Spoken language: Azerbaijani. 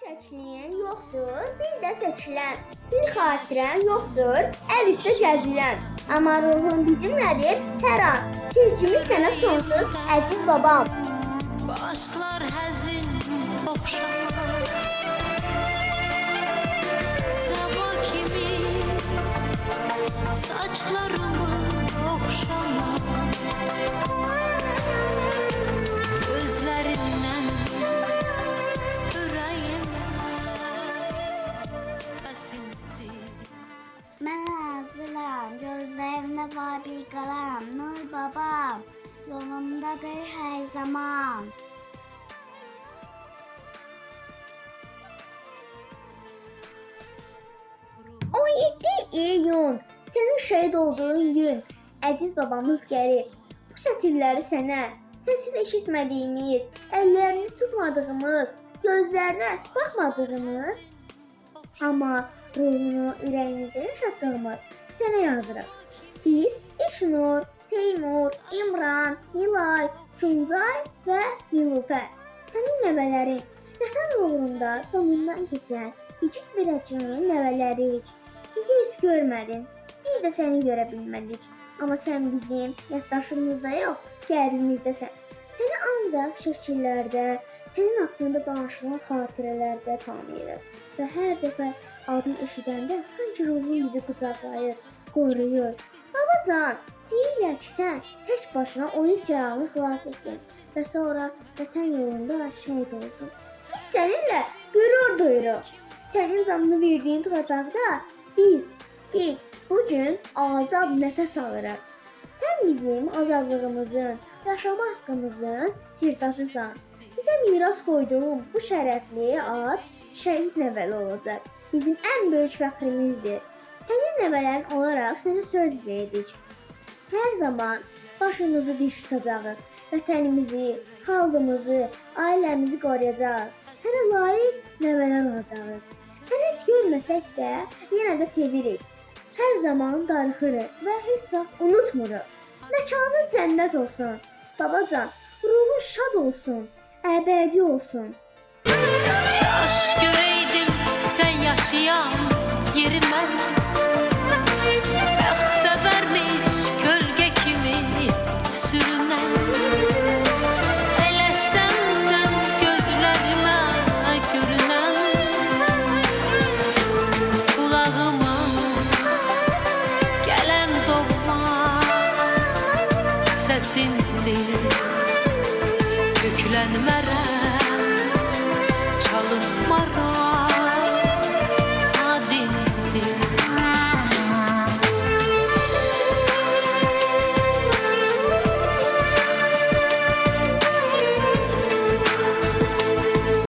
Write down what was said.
Şəkliyin yoxdur, bir də seçilən. Bir xatirən yoxdur, əl üstə gəzilən. Amma ruhun bizimlədir hər an. Sevgimiz sənə sonsuz, əziz babam. Başlar həzin oxşama, Səma kimi saçlarımı oxşama, gözlərindən ürəyimə əsinti. Mən hazıram, gözlərimdə var bir qalam, Nur babam, yolumdadır hər zaman. İyun, sənin şəhid olduğun gün, əziz babamız gəlir. Bu sətirləri sənə, səsini eşitmədiyimiz, əllərini tutmadığımız, gözlərinə baxmadığımız, amma ruhunu ürəyimizdə yaşatdığımız sənə yazırıq. Biz İşnur, Teymur, İmran, Nilay, Tuncay və Nilufər, sənin nəvələrin, vətən uğrunda canından keçən İcid Verəcinin nəvələriyik. Bizi heç görmədin, biz də səni görə bilmədik. Amma sən bizim yaddaşımızda yox, qəlbimizdəsən. Səni ancaq şəkillərdə, sənin haqqında danışılan xatirələrdə tanıyırıq. Və hər dəfə adını eşidəndə sanki ruhun bizi qucaqlayır, qoruyur. Babacan, deyirlər ki, sən tək başına oyun silahını xilas etdin və sonra vətən yolunda şəhid oldun. Biz səninlə qürur duyuruq. Sənin canını verdiyin torpaqda biz bugün azad nəfəs alırıq. Sən bizim azadlığımızın, yaşama haqqımızın sirdaşısan. Bizə miras qoyduğun bu şərəfli ad şəhid nəvəli olacaq. Bizim ən böyük fəxrimizdir. Sənin nəvələrin olaraq sənə söz verdik. Hər zaman başımızı dik tutacağıq. Vətənimizi, xalqımızı, ailəmizi qoruyacağıq. Sənə layiq nəvələr olacağıq. Səni heç görməsək də yenə də sevirik. Hər zaman darıxırıq və heç vaxt unutmuruq. Məkanın cənnət olsun. Babacan, ruhun şad olsun, əbədi olsun. Kaş göreydim sən yaşayan yeri mən, bəxtə vermiş kölgə kimi sürünən. Elə sən gözlərimə görünən, qulağıma gələn doğma səsindir. Köklənmərəm, çalınmaram, adindir.